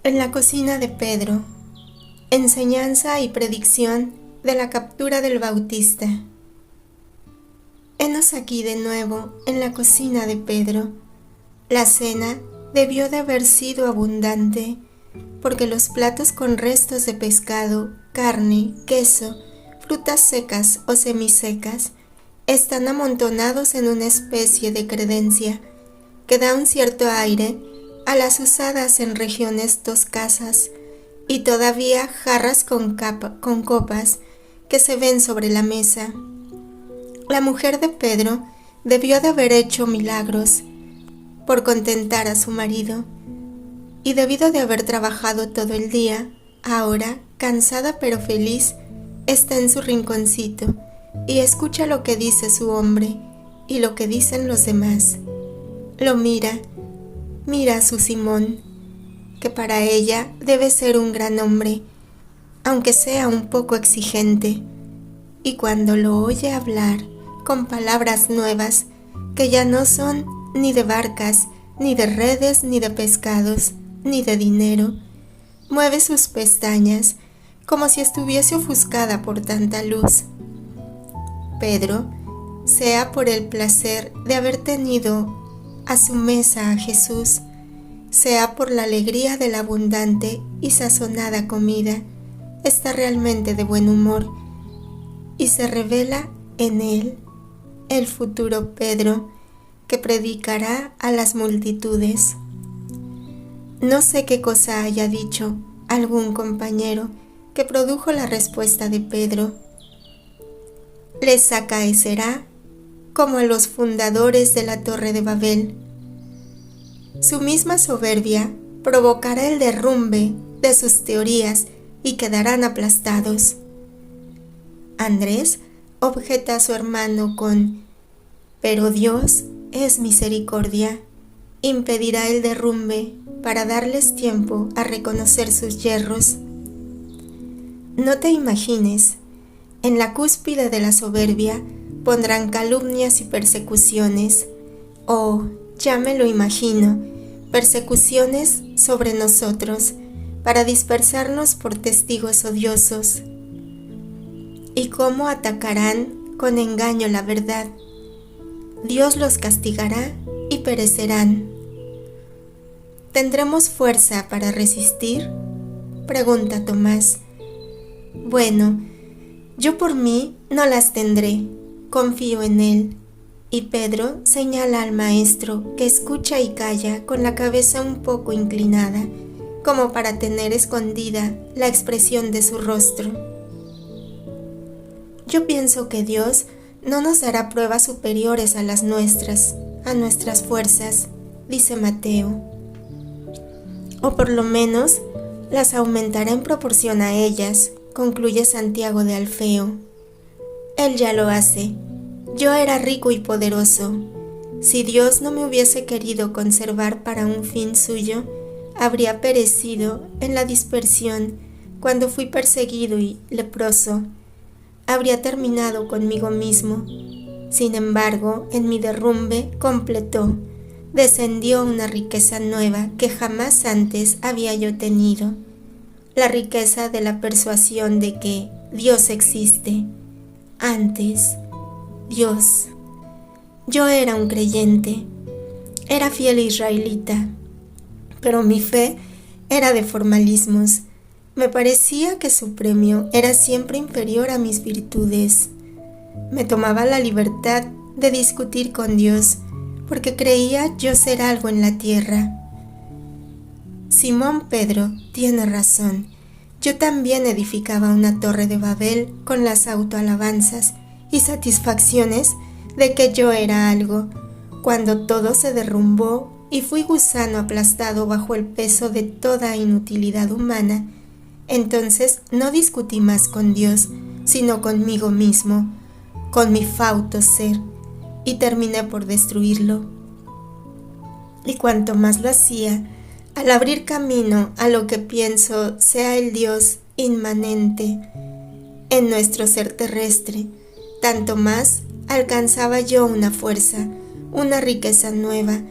En la cocina de Pedro, enseñanza y predicción de la captura del Bautista. Henos aquí de nuevo en la cocina de Pedro. La cena debió de haber sido abundante, porque los platos con restos de pescado, carne, queso, frutas secas o semisecas están amontonados en una especie de credencia que da un cierto aire a las usadas en regiones toscasas, y todavía jarras con copas que se ven sobre la mesa. La mujer de Pedro debió de haber hecho milagros por contentar a su marido, y debido de haber trabajado todo el día, ahora, cansada pero feliz, está en su rinconcito y escucha lo que dice su hombre y lo que dicen los demás. Lo mira a su Simón, que para ella debe ser un gran hombre, aunque sea un poco exigente, y cuando lo oye hablar con palabras nuevas, que ya no son ni de barcas, ni de redes, ni de pescados, ni de dinero, mueve sus pestañas como si estuviese ofuscada por tanta luz. Pedro, sea por el placer de haber tenido a su mesa a Jesús, sea por la alegría de la abundante y sazonada comida, está realmente de buen humor, y se revela en él el futuro Pedro, que predicará a las multitudes. No sé qué cosa haya dicho algún compañero que produjo la respuesta de Pedro. Les acaecerá como a los fundadores de la Torre de Babel. Su misma soberbia provocará el derrumbe de sus teorías y quedarán aplastados. Andrés objeta a su hermano con: pero Dios es misericordia, impedirá el derrumbe para darles tiempo a reconocer sus yerros. No te imagines, en la cúspide de la soberbia pondrán calumnias y persecuciones, ya me lo imagino, persecuciones sobre nosotros, para dispersarnos por testigos odiosos. ¿Y cómo atacarán con engaño la verdad? Dios los castigará y perecerán. ¿Tendremos fuerza para resistir?, pregunta Tomás. Bueno, yo por mí no las tendré, confío en él. Y Pedro señala al maestro, que escucha y calla con la cabeza un poco inclinada, como para tener escondida la expresión de su rostro. Yo pienso que Dios no nos dará pruebas superiores a las nuestras, a nuestras fuerzas, dice Mateo. O por lo menos las aumentará en proporción a ellas, concluye Santiago de Alfeo. Él ya lo hace. Yo era rico y poderoso. Si Dios no me hubiese querido conservar para un fin suyo, habría perecido en la dispersión cuando fui perseguido y leproso. Habría terminado conmigo mismo. Sin embargo, en mi derrumbe completó. Descendió una riqueza nueva que jamás antes había yo tenido. La riqueza de la persuasión de que Dios existe. Antes, Dios. Yo era un creyente, era fiel israelita, pero mi fe era de formalismos. Me parecía que su premio era siempre inferior a mis virtudes. Me tomaba la libertad de discutir con Dios, porque creía yo ser algo en la tierra. Simón Pedro tiene razón. Yo también edificaba una torre de Babel con las autoalabanzas y satisfacciones de que yo era algo, cuando todo se derrumbó y fui gusano aplastado bajo el peso de toda inutilidad humana. Entonces no discutí más con Dios, sino conmigo mismo, con mi fauto ser, y terminé por destruirlo. Y cuanto más lo hacía, al abrir camino a lo que pienso sea el Dios inmanente en nuestro ser terrestre, tanto más alcanzaba yo una fuerza, una riqueza nueva,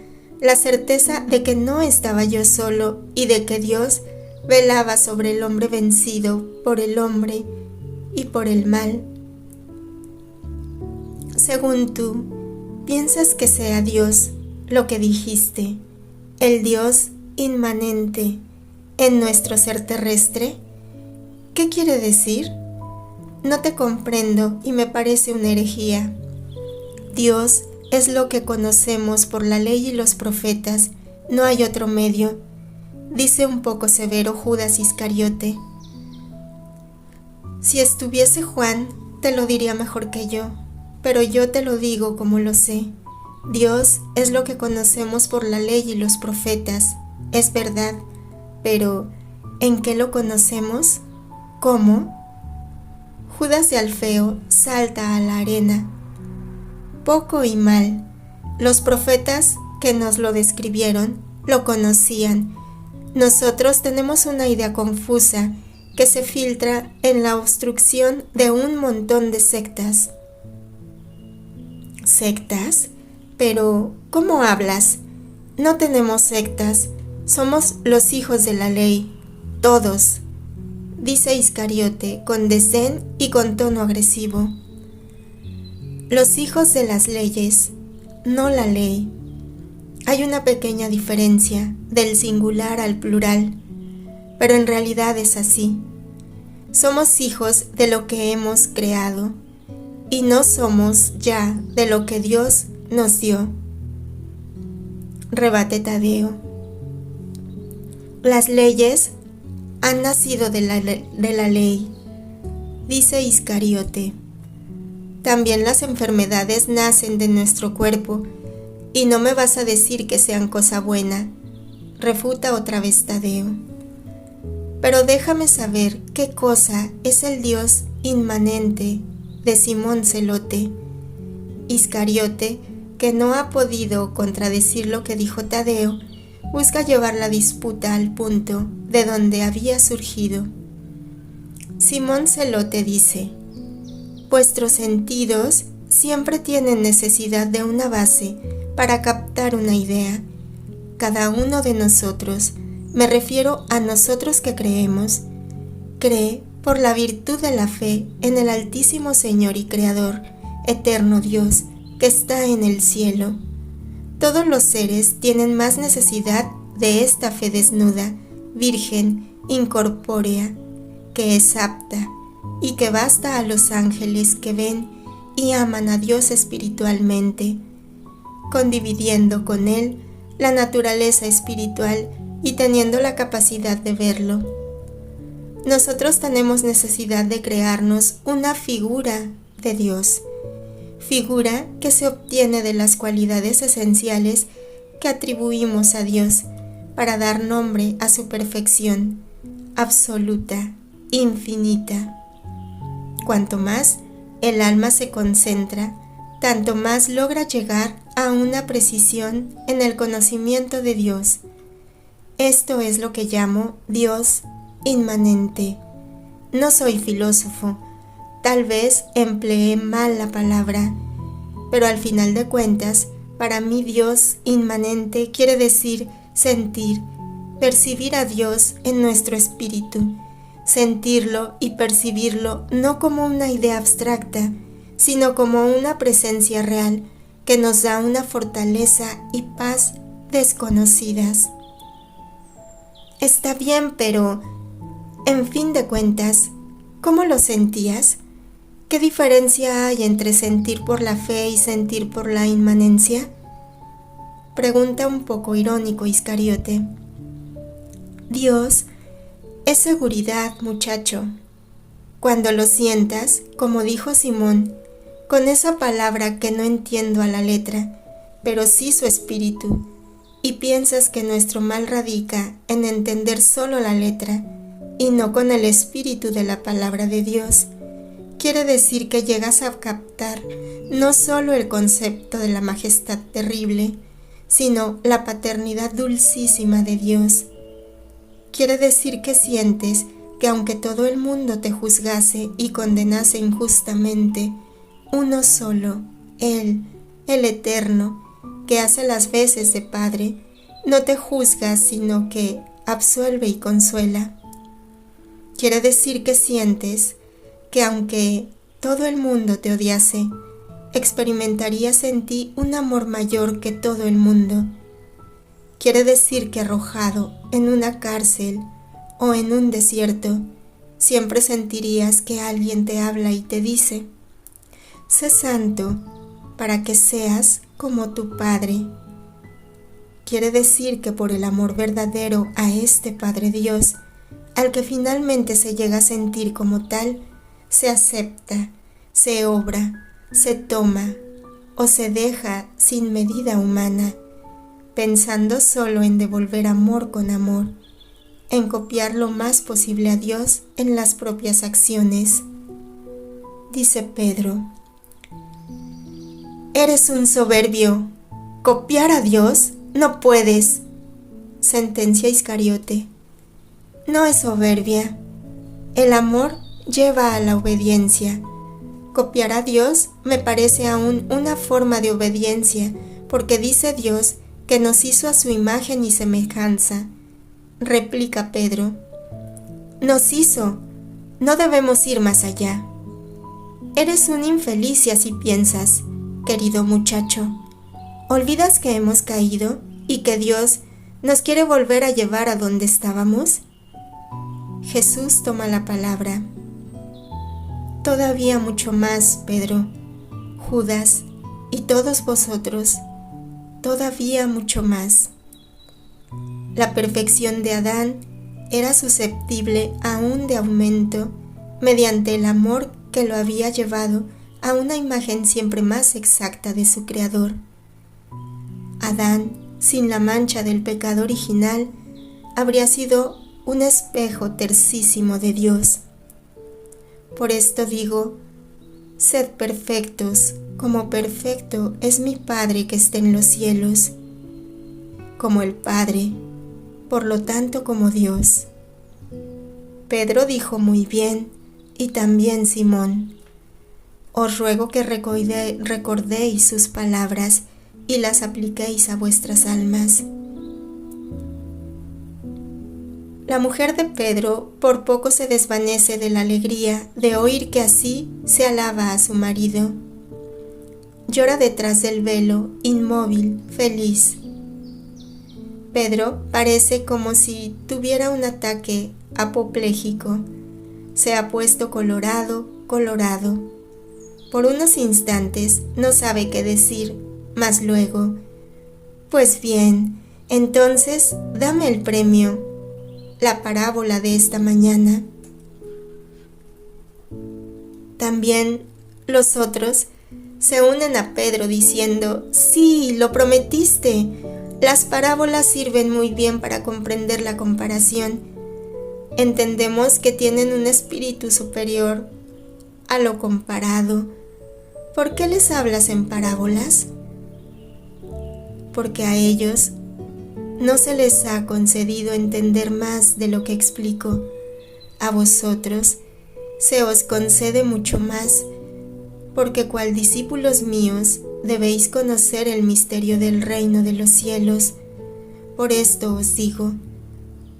la certeza de que no estaba yo solo y de que Dios velaba sobre el hombre vencido por el hombre y por el mal. Según tú, piensas que sea Dios lo que dijiste, el Dios inmanente en nuestro ser terrestre. ¿Qué quiere decir? No te comprendo y me parece una herejía. Dios es lo que conocemos por la ley y los profetas, no hay otro medio, dice un poco severo Judas Iscariote. Si estuviese Juan, te lo diría mejor que yo, pero yo te lo digo como lo sé. Dios es lo que conocemos por la ley y los profetas, es verdad, pero ¿en qué lo conocemos? ¿Cómo? Judas de Alfeo salta a la arena. Poco y mal. Los profetas que nos lo describieron lo conocían. Nosotros tenemos una idea confusa que se filtra en la obstrucción de un montón de sectas. ¿Sectas? Pero, ¿cómo hablas? No tenemos sectas, somos los hijos de la ley, todos, dice Iscariote con desdén y con tono agresivo. Los hijos de las leyes, no la ley. Hay una pequeña diferencia del singular al plural, pero en realidad es así. Somos hijos de lo que hemos creado y no somos ya de lo que Dios nos dio. Rebate Tadeo. Las leyes han nacido de la ley, dice Iscariote. También las enfermedades nacen de nuestro cuerpo, y no me vas a decir que sean cosa buena, refuta otra vez Tadeo. Pero déjame saber qué cosa es el Dios inmanente de Simón Zelote. Iscariote, que no ha podido contradecir lo que dijo Tadeo, busca llevar la disputa al punto de donde había surgido. Simón Zelote dice: vuestros sentidos siempre tienen necesidad de una base para captar una idea. Cada uno de nosotros, me refiero a nosotros que creemos, cree por la virtud de la fe en el Altísimo Señor y Creador, eterno Dios, que está en el cielo. Todos los seres tienen más necesidad de esta fe desnuda, virgen, incorpórea, que es apta y que basta a los ángeles que ven y aman a Dios espiritualmente, condividiendo con Él la naturaleza espiritual y teniendo la capacidad de verlo. Nosotros tenemos necesidad de crearnos una figura de Dios, figura que se obtiene de las cualidades esenciales que atribuimos a Dios para dar nombre a su perfección, absoluta, infinita. Cuanto más el alma se concentra, tanto más logra llegar a una precisión en el conocimiento de Dios. Esto es lo que llamo Dios inmanente. No soy filósofo, tal vez empleé mal la palabra, pero al final de cuentas, para mí Dios inmanente quiere decir sentir, percibir a Dios en nuestro espíritu, sentirlo y percibirlo no como una idea abstracta, sino como una presencia real que nos da una fortaleza y paz desconocidas. Está bien, pero, en fin de cuentas, ¿cómo lo sentías? ¿Qué diferencia hay entre sentir por la fe y sentir por la inmanencia? Pregunta un poco irónico Iscariote. Dios es seguridad, muchacho. Cuando lo sientas, como dijo Simón, con esa palabra que no entiendo a la letra, pero sí su espíritu, y piensas que nuestro mal radica en entender solo la letra y no con el espíritu de la palabra de Dios, quiere decir que llegas a captar no solo el concepto de la majestad terrible, sino la paternidad dulcísima de Dios. Quiere decir que sientes que aunque todo el mundo te juzgase y condenase injustamente, uno solo, Él, el Eterno, que hace las veces de Padre, no te juzga, sino que, absuelve y consuela. Quiere decir que sientes que aunque todo el mundo te odiase, experimentarías en ti un amor mayor que todo el mundo. Quiere decir que arrojado en una cárcel o en un desierto, siempre sentirías que alguien te habla y te dice: sé santo para que seas como tu Padre. Quiere decir que por el amor verdadero a este Padre Dios, al que finalmente se llega a sentir como tal, se acepta, se obra, se toma o se deja sin medida humana, pensando solo en devolver amor con amor, en copiar lo más posible a Dios en las propias acciones. Dice Pedro: eres un soberbio, copiar a Dios no puedes. Sentencia Iscariote: no es soberbia, el amor lleva a la obediencia. Copiar a Dios me parece aún una forma de obediencia, porque dice Dios que nos hizo a su imagen y semejanza. Replica Pedro: nos hizo, no debemos ir más allá. Eres un infeliz si así piensas, querido muchacho. ¿Olvidas que hemos caído y que Dios nos quiere volver a llevar a donde estábamos? Jesús toma la palabra: todavía mucho más, Pedro, Judas y todos vosotros, todavía mucho más. La perfección de Adán era susceptible aún de aumento mediante el amor que lo había llevado a una imagen siempre más exacta de su Creador. Adán, sin la mancha del pecado original, habría sido un espejo tercísimo de Dios. Por esto digo: sed perfectos, como perfecto es mi Padre que está en los cielos. Como el Padre, por lo tanto como Dios. Pedro dijo muy bien, y también Simón: os ruego que recordéis sus palabras y las apliquéis a vuestras almas. La mujer de Pedro por poco se desvanece de la alegría de oír que así se alaba a su marido. Llora detrás del velo, inmóvil, feliz. Pedro parece como si tuviera un ataque apopléjico. Se ha puesto colorado. Por unos instantes no sabe qué decir, mas luego: pues bien, entonces dame el premio, la parábola de esta mañana. También los otros se unen a Pedro diciendo: sí, lo prometiste. Las parábolas sirven muy bien para comprender la comparación. Entendemos que tienen un espíritu superior a lo comparado. ¿Por qué les hablas en parábolas? Porque a ellos no se les ha concedido entender más de lo que explico. A vosotros se os concede mucho más, porque cual discípulos míos debéis conocer el misterio del reino de los cielos. Por esto os digo: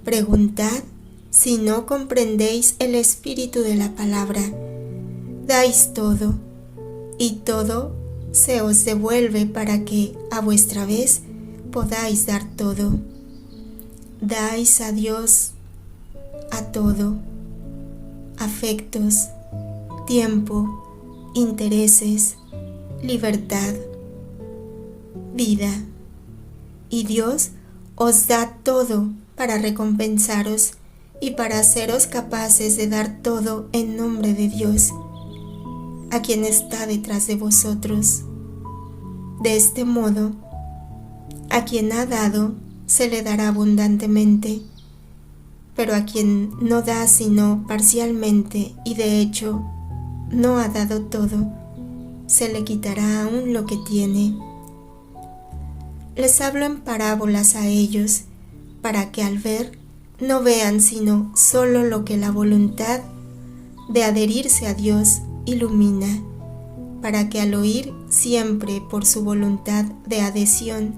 preguntad si no comprendéis el espíritu de la palabra. Dais todo, y todo se os devuelve para que, a vuestra vez, podáis dar todo. Dais a Dios a todo: afectos, tiempo, intereses, libertad, vida. Y Dios os da todo para recompensaros y para haceros capaces de dar todo en nombre de Dios, a quien está detrás de vosotros. De este modo, a quien ha dado, se le dará abundantemente, pero a quien no da sino parcialmente y de hecho no ha dado todo, se le quitará aún lo que tiene. Les hablo en parábolas a ellos, para que al ver no vean sino solo lo que la voluntad de adherirse a Dios ilumina, para que al oír siempre por su voluntad de adhesión,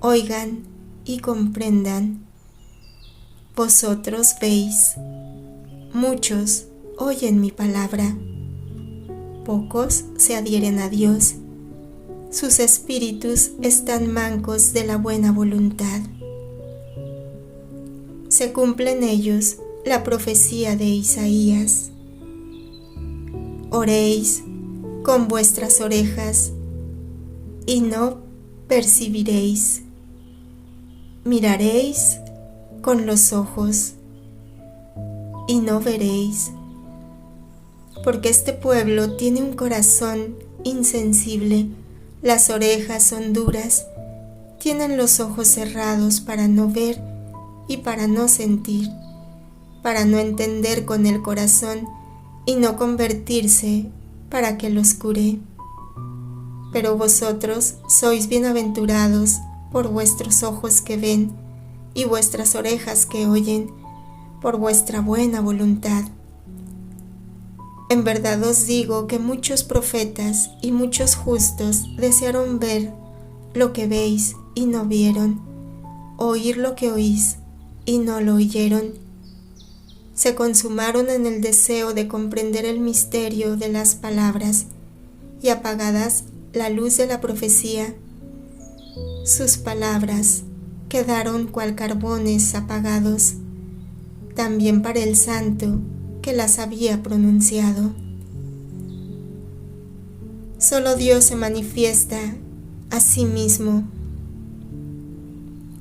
oigan y comprendan. Vosotros veis, muchos oyen mi palabra, pocos se adhieren a Dios, sus espíritus están mancos de la buena voluntad. Se cumple en ellos la profecía de Isaías. Oréis con vuestras orejas y no percibiréis. Miraréis con los ojos y no veréis. Porque este pueblo tiene un corazón insensible, las orejas son duras, tienen los ojos cerrados para no ver y para no sentir, para no entender con el corazón y no convertirse para que los cure. Pero vosotros sois bienaventurados por vuestros ojos que ven y vuestras orejas que oyen, por vuestra buena voluntad. En verdad os digo que muchos profetas y muchos justos desearon ver lo que veis y no vieron, oír lo que oís y no lo oyeron. Se consumaron en el deseo de comprender el misterio de las palabras, y apagadas la luz de la profecía, sus palabras quedaron cual carbones apagados, también para el santo que las había pronunciado. Solo Dios se manifiesta a sí mismo.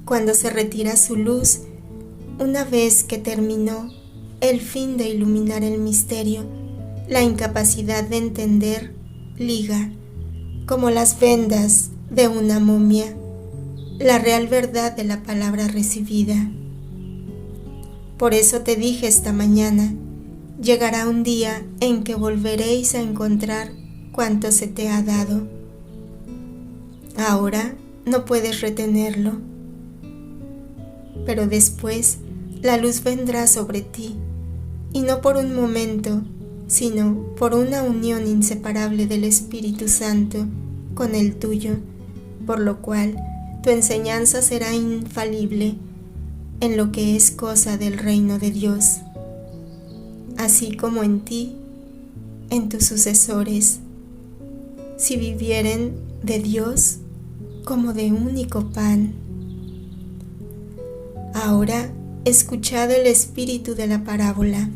Cuando se retira su luz, una vez que terminó el fin de iluminar el misterio, la incapacidad de entender liga, como las vendas de una momia, la real verdad de la palabra recibida. Por eso te dije esta mañana, llegará un día en que volveréis a encontrar cuanto se te ha dado. Ahora no puedes retenerlo, pero después la luz vendrá sobre ti, y no por un momento, sino por una unión inseparable del Espíritu Santo con el tuyo, por lo cual tu enseñanza será infalible en lo que es cosa del reino de Dios, así como en ti, en tus sucesores, si vivieren de Dios como de único pan. Ahora escuchad el espíritu de la parábola.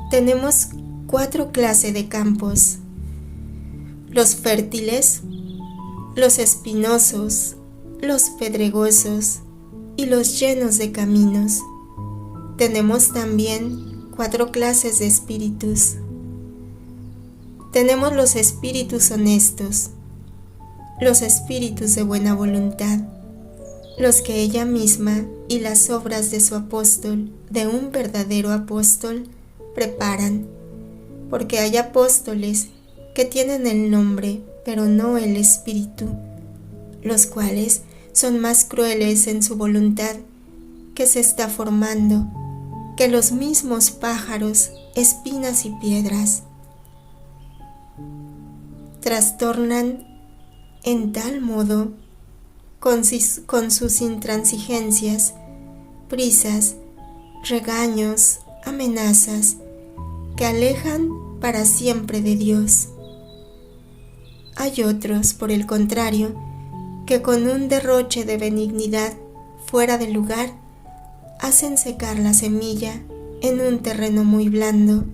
Tenemos 4 clases de campos: los fértiles, los espinosos, los pedregosos y los llenos de caminos. Tenemos también 4 clases de espíritus. Tenemos los espíritus honestos, los espíritus de buena voluntad, los que ella misma y las obras de su apóstol, de un verdadero apóstol, preparan, porque hay apóstoles que tienen el nombre, pero no el espíritu, los cuales son más crueles en su voluntad que se está formando que los mismos pájaros, espinas y piedras. Trastornan en tal modo con sus intransigencias, prisas, regaños, amenazas, que alejan para siempre de Dios. Hay otros, por el contrario, que con un derroche de benignidad fuera de lugar, hacen secar la semilla en un terreno muy blando.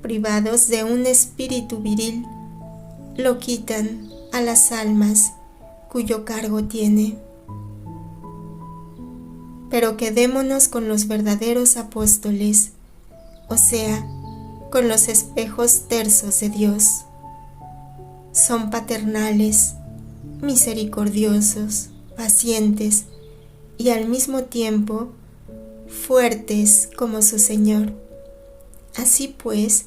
Privados de un espíritu viril, lo quitan a las almas cuyo cargo tiene. Pero quedémonos con los verdaderos apóstoles, o sea, con los espejos tersos de Dios. Son paternales, misericordiosos, pacientes y al mismo tiempo fuertes como su Señor. Así pues,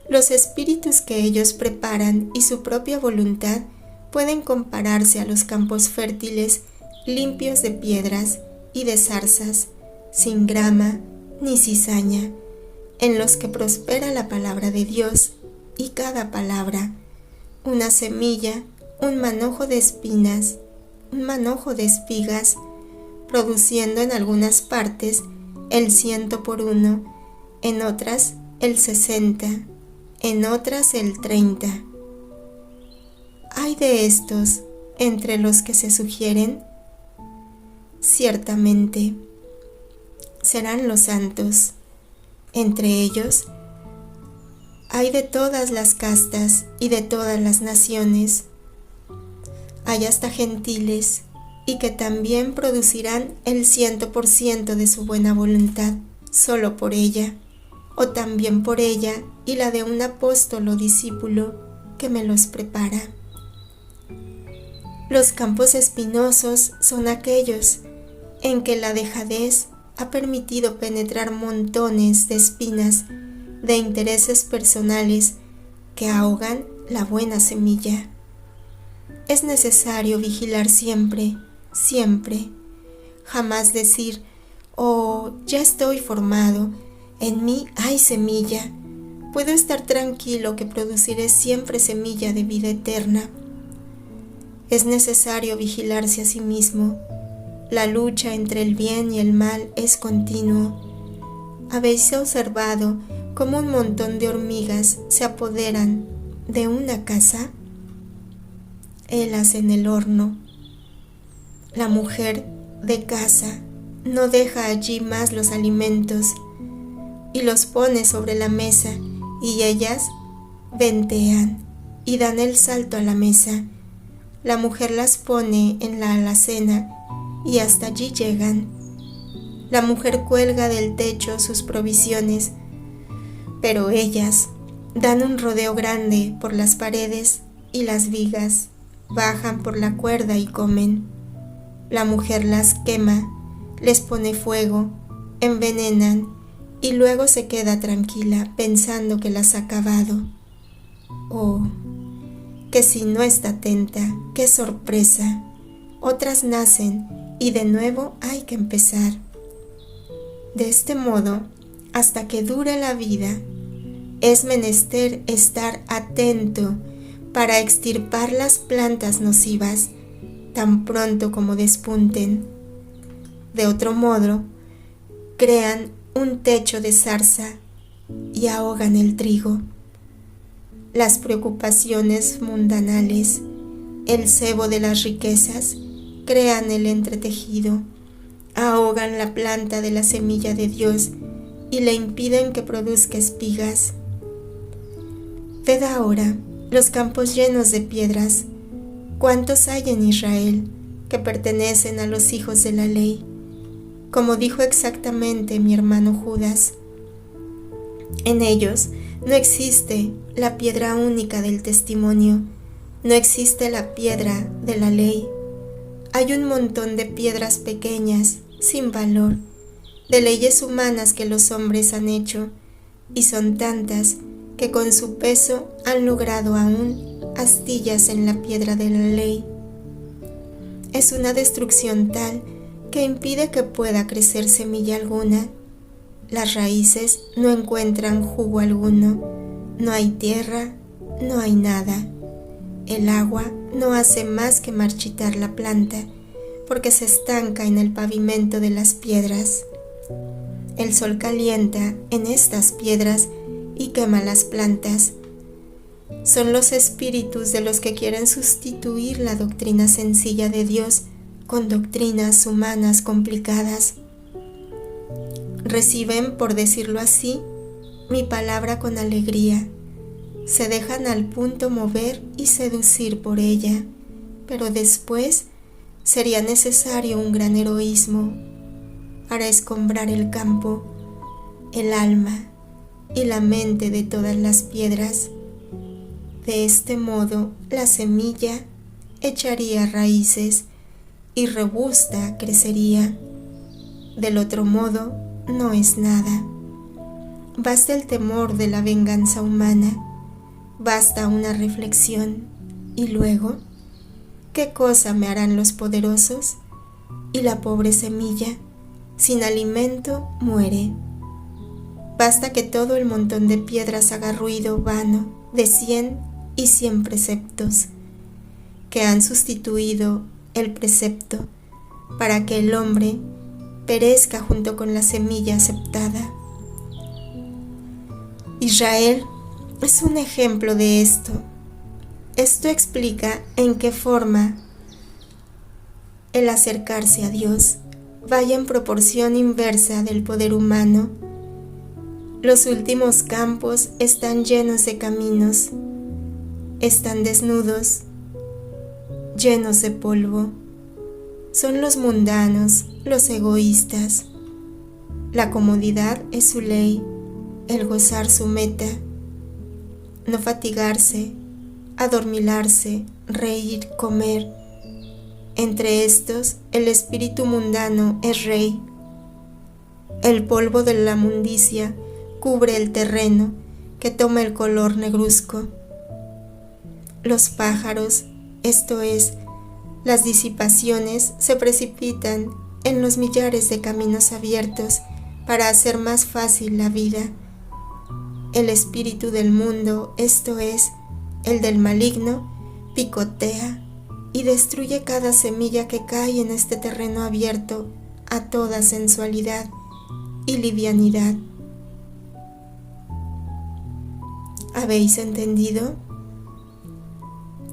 los espíritus que ellos preparan y su propia voluntad pueden compararse a los campos fértiles limpios de piedras y de zarzas, sin grama ni cizaña, en los que prospera la palabra de Dios, y cada palabra, una semilla, un manojo de espinas, un manojo de espigas, produciendo en algunas partes el 100 por 1, en otras el 60, en otras el 30. ¿Hay de estos entre los que se sugieren? Ciertamente, serán los santos. Entre ellos hay de todas las castas y de todas las naciones. Hay hasta gentiles, y que también producirán el 100% de su buena voluntad, solo por ella, o también por ella y la de un apóstol o discípulo que me los prepara. Los campos espinosos son aquellos en que la dejadez ha permitido penetrar montones de espinas de intereses personales que ahogan la buena semilla. Es necesario vigilar siempre, siempre. Jamás decir, oh, ya estoy formado, en mí hay semilla. Puedo estar tranquilo que produciré siempre semilla de vida eterna. Es necesario vigilarse a sí mismo. La lucha entre el bien y el mal es continuo. ¿Habéis observado cómo un montón de hormigas se apoderan de una casa? Helas en el horno. La mujer de casa no deja allí más los alimentos y los pone sobre la mesa, y ellas ventean y dan el salto a la mesa. La mujer las pone en la alacena y hasta allí llegan. La mujer cuelga del techo sus provisiones, pero ellas dan un rodeo grande por las paredes y las vigas, bajan por la cuerda y comen. La mujer las quema, les pone fuego, envenenan y luego se queda tranquila pensando que las ha acabado. Oh, que si no está atenta, qué sorpresa. Otras nacen y de nuevo hay que empezar. De este modo, hasta que dure la vida, es menester estar atento para extirpar las plantas nocivas tan pronto como despunten. De otro modo, crean un techo de zarza y ahogan el trigo. Las preocupaciones mundanales, el cebo de las riquezas, crean el entretejido, ahogan la planta de la semilla de Dios y le impiden que produzca espigas. Ved ahora los campos llenos de piedras. ¿Cuántos hay en Israel que pertenecen a los hijos de la ley? Como dijo exactamente mi hermano Judas, en ellos no existe la piedra única del testimonio, no existe la piedra de la ley. Hay un montón de piedras pequeñas, sin valor, de leyes humanas que los hombres han hecho, y son tantas que con su peso han logrado aún astillas en la piedra de la ley. Es una destrucción tal que impide que pueda crecer semilla alguna. Las raíces no encuentran jugo alguno, no hay tierra, no hay nada. El agua no hace más que marchitar la planta, porque se estanca en el pavimento de las piedras. El sol calienta en estas piedras y quema las plantas. Son los espíritus de los que quieren sustituir la doctrina sencilla de Dios con doctrinas humanas complicadas. Reciben, por decirlo así, mi palabra con alegría. Se dejan al punto mover y seducir por ella, pero después sería necesario un gran heroísmo para escombrar el campo, el alma y la mente de todas las piedras. De este modo, la semilla echaría raíces y robusta crecería. Del otro modo, no es nada. Basta el temor de la venganza humana, basta una reflexión, y luego, ¿qué cosa me harán los poderosos? Y la pobre semilla, sin alimento, muere. Basta que todo el montón de piedras haga ruido vano de 100 y 100 preceptos, que han sustituido el precepto, para que el hombre perezca junto con la semilla aceptada. Israel es un ejemplo de esto. Esto explica en qué forma el acercarse a Dios vaya en proporción inversa del poder humano. Los últimos campos están llenos de caminos, están desnudos, llenos de polvo. Son los mundanos, los egoístas. La comodidad es su ley, el gozar su meta. No fatigarse, adormilarse, reír, comer. Entre estos, el espíritu mundano es rey. El polvo de la mundicia cubre el terreno que toma el color negruzco. Los pájaros, esto es, las disipaciones, se precipitan en los millares de caminos abiertos para hacer más fácil la vida. El espíritu del mundo, esto es, el del maligno, picotea y destruye cada semilla que cae en este terreno abierto a toda sensualidad y livianidad. ¿Habéis entendido?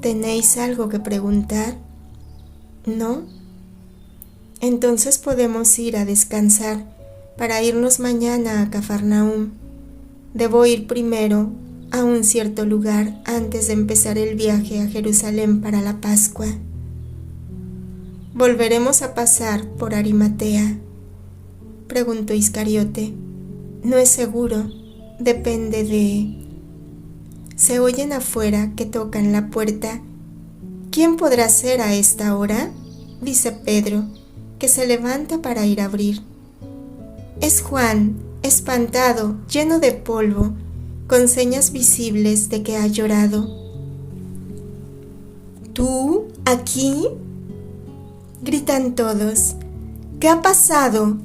¿Tenéis algo que preguntar? ¿No? Entonces podemos ir a descansar para irnos mañana a Cafarnaúm. Debo ir primero a un cierto lugar antes de empezar el viaje a Jerusalén para la Pascua. ¿Volveremos a pasar por Arimatea?, preguntó Iscariote. No es seguro, depende de... Se oyen afuera que tocan la puerta. ¿Quién podrá ser a esta hora?, dice Pedro, que se levanta para ir a abrir. Es Juan, espantado, lleno de polvo, con señas visibles de que ha llorado. ¿Tú? ¿Aquí?, gritan todos. ¿Qué ha pasado?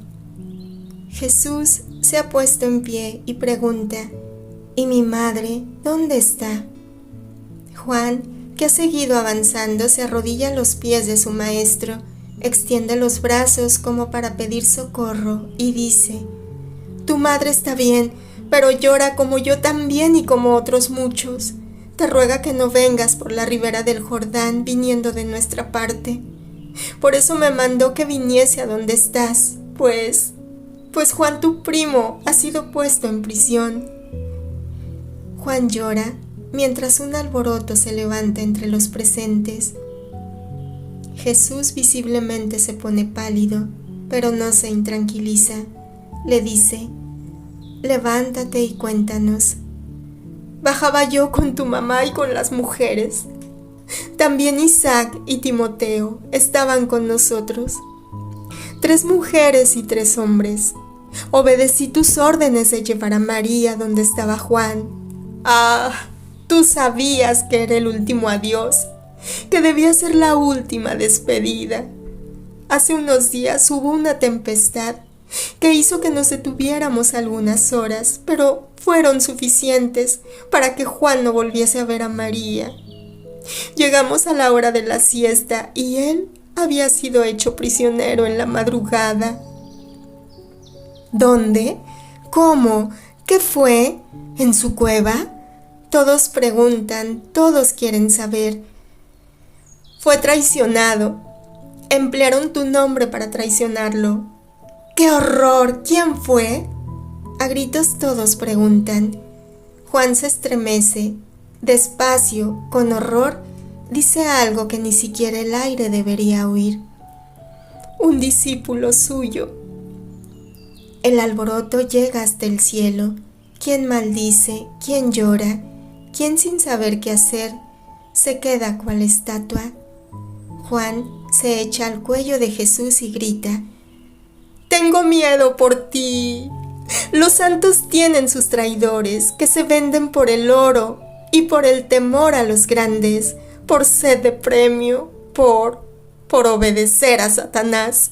Jesús se ha puesto en pie y pregunta: ¿Y mi madre dónde está? Juan, que ha seguido avanzando, se arrodilla a los pies de su maestro, extiende los brazos como para pedir socorro y dice: Tu madre está bien, pero llora como yo también y como otros muchos. Te ruega que no vengas por la ribera del Jordán viniendo de nuestra parte. Por eso me mandó que viniese a donde estás, pues Juan tu primo ha sido puesto en prisión. Juan llora mientras un alboroto se levanta entre los presentes. Jesús visiblemente se pone pálido, pero no se intranquiliza. Le dice: Levántate y cuéntanos. Bajaba yo con tu mamá y con las mujeres. También Isaac y Timoteo estaban con nosotros. 3 mujeres y 3 hombres. Obedecí tus órdenes de llevar a María donde estaba Juan. Ah, tú sabías que era el último adiós, que debía ser la última despedida. Hace unos días hubo una tempestad que hizo que nos detuviéramos algunas horas, pero fueron suficientes para que Juan no volviese a ver a María. Llegamos a la hora de la siesta y él había sido hecho prisionero en la madrugada. ¿Dónde? ¿Cómo? ¿Qué fue? ¿En su cueva? Todos preguntan, todos quieren saber. Fue traicionado. Emplearon tu nombre para traicionarlo. ¡Qué horror! ¿Quién fue? A gritos todos preguntan. Juan se estremece. Despacio, con horror, dice algo que ni siquiera el aire debería oír. Un discípulo suyo. El alboroto llega hasta el cielo. ¿Quién maldice? ¿Quién llora? ¿Quién, sin saber qué hacer, se queda cual estatua? Juan se echa al cuello de Jesús y grita: Tengo miedo por ti. Los santos tienen sus traidores, que se venden por el oro y por el temor a los grandes, por sed de premio, por obedecer a Satanás,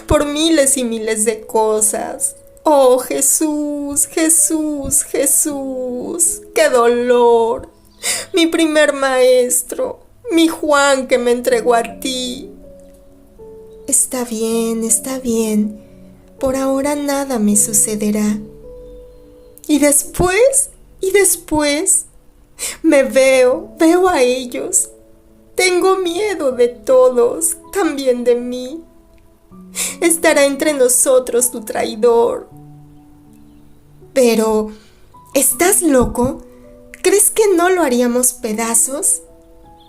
por miles y miles de cosas. Oh Jesús, Jesús, Jesús, qué dolor. Mi primer maestro, mi Juan que me entregó a ti. Está bien, está bien. Por ahora nada me sucederá. Y después, me veo a ellos. Tengo miedo de todos, también de mí. Estará entre nosotros tu traidor. Pero, ¿estás loco? ¿Crees que no lo haríamos pedazos?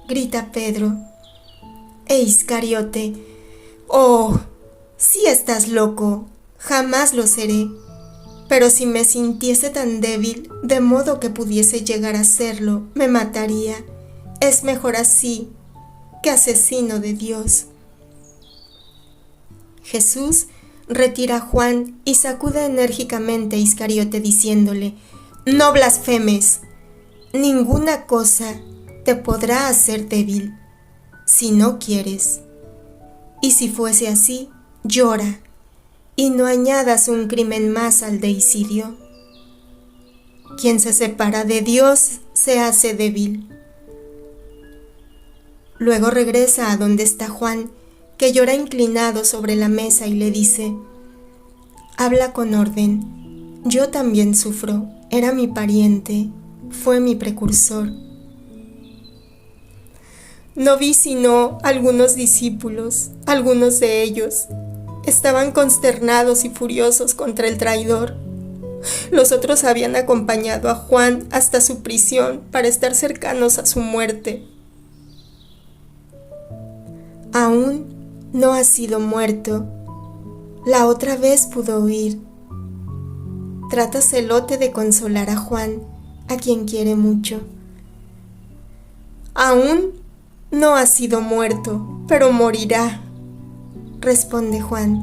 Grita Pedro. Iscariote, oh, sí estás loco, jamás lo seré. Pero si me sintiese tan débil, de modo que pudiese llegar a serlo, me mataría. Es mejor así que asesino de Dios. Jesús retira a Juan y sacude enérgicamente a Iscariote diciéndole: no blasfemes, ninguna cosa te podrá hacer débil, si no quieres. Y si fuese así, llora, y no añadas un crimen más al deicidio. Quien se separa de Dios se hace débil. Luego regresa a donde está Juan, que llora inclinado sobre la mesa y le dice: habla con orden, yo también sufro, era mi pariente, fue mi precursor. No vi sino algunos discípulos, algunos de ellos estaban consternados y furiosos contra el traidor. Los otros habían acompañado a Juan hasta su prisión para estar cercanos a su muerte. Aún no ha sido muerto. La otra vez pudo huir. Trata Zelote de consolar a Juan, a quien quiere mucho. Aún no ha sido muerto, pero morirá, responde Juan.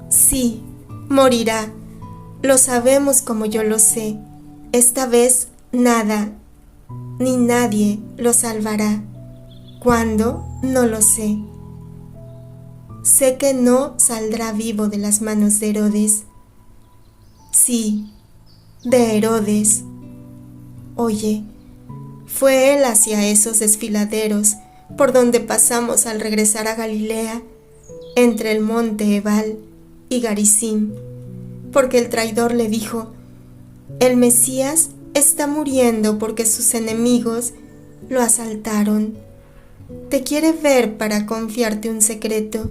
Sí, morirá. Lo sabemos como yo lo sé. Esta vez nada, ni nadie lo salvará. ¿Cuándo? No lo sé. Sé que no saldrá vivo de las manos de Herodes. Sí, de Herodes. Oye, fue él hacia esos desfiladeros por donde pasamos al regresar a Galilea, entre el monte Ebal y Garizim, porque el traidor le dijo: el Mesías está muriendo porque sus enemigos lo asaltaron. Te quiere ver para confiarte un secreto.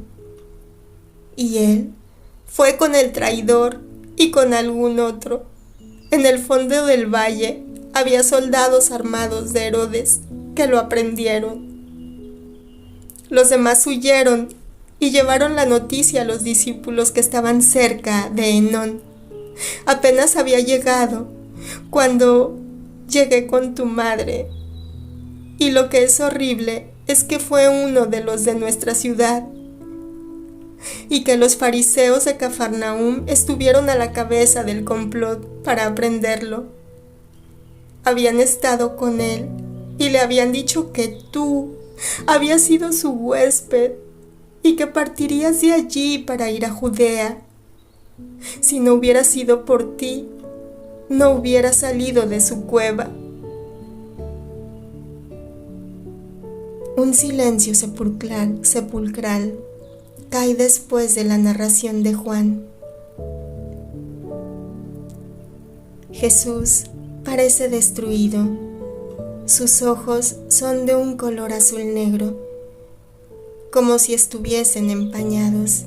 Y él fue con el traidor y con algún otro. En el fondo del valle había soldados armados de Herodes que lo aprendieron. Los demás huyeron y llevaron la noticia a los discípulos que estaban cerca de Enón. Apenas había llegado cuando llegué con tu madre. Y lo que es horrible es que fue uno de los de nuestra ciudad, y que los fariseos de Cafarnaúm estuvieron a la cabeza del complot para aprenderlo. Habían estado con él y le habían dicho que tú habías sido su huésped y que partirías de allí para ir a Judea. Si no hubiera sido por ti, no hubiera salido de su cueva. Un silencio sepulcral cae después de la narración de Juan. Jesús parece destruido. Sus ojos son de un color azul negro, como si estuviesen empañados.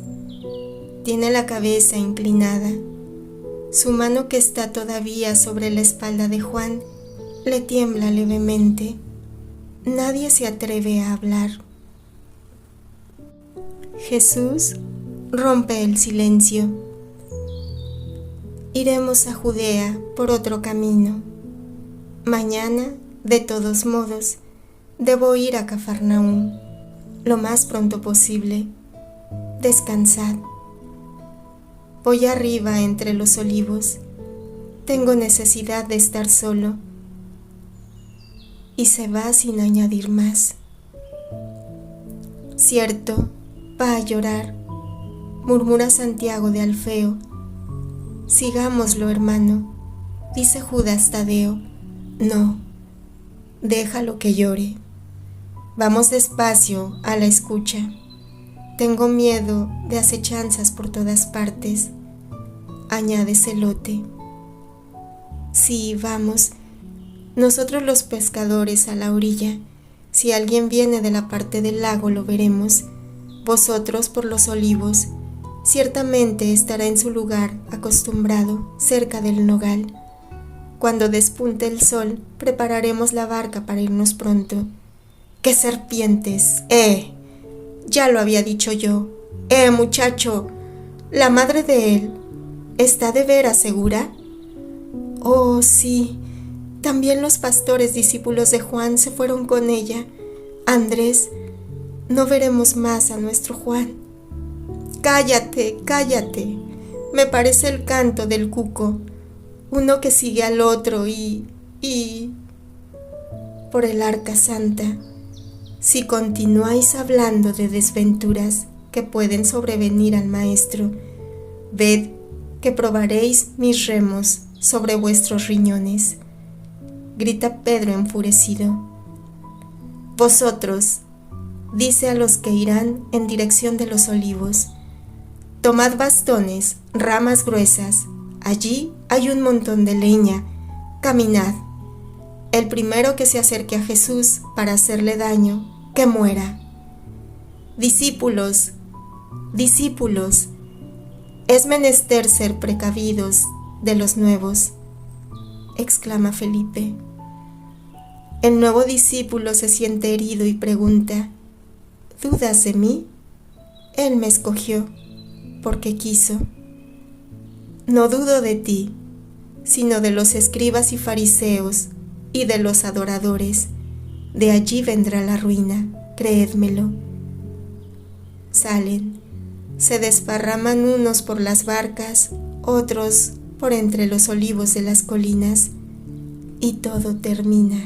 Tiene la cabeza inclinada. Su mano, que está todavía sobre la espalda de Juan, le tiembla levemente. Nadie se atreve a hablar. Jesús rompe el silencio. Iremos a Judea por otro camino. Mañana, de todos modos, debo ir a Cafarnaúm lo más pronto posible. Descansad. Voy arriba entre los olivos. Tengo necesidad de estar solo. Y se va sin añadir más. Cierto, va a llorar, murmura Santiago de Alfeo. Sigámoslo, hermano, dice Judas Tadeo. No, déjalo que llore. Vamos despacio a la escucha. tengo miedo de acechanzas por todas partes, añade Celote. Sí, vamos, nosotros los pescadores a la orilla. Si alguien viene de la parte del lago lo veremos. Vosotros por los olivos. Ciertamente estará en su lugar acostumbrado, cerca del nogal. Cuando despunte el sol, prepararemos la barca para irnos pronto. ¡Qué serpientes! Ya lo había dicho yo. Muchacho, la madre de él, ¿está de veras segura? Oh, sí. También los pastores discípulos de Juan se fueron con ella. Andrés, no veremos más a nuestro Juan. Cállate, cállate. Me parece el canto del cuco. Uno que sigue al otro y... Por el arca santa, si continuáis hablando de desventuras que pueden sobrevenir al maestro, ved que probaréis mis remos sobre vuestros riñones, grita Pedro enfurecido. Vosotros, dice a los que irán en dirección de los olivos, tomad bastones, ramas gruesas, allí hay un montón de leña, caminad. El primero que se acerque a Jesús para hacerle daño, que muera. Discípulos, discípulos, es menester ser precavidos de los nuevos, exclama Felipe. El nuevo discípulo se siente herido y pregunta, ¿dudas de mí? Él me escogió, porque quiso. No dudo de ti, sino de los escribas y fariseos y de los adoradores. De allí vendrá la ruina, creédmelo. Salen, se desparraman unos por las barcas, otros por entre los olivos de las colinas, y todo termina.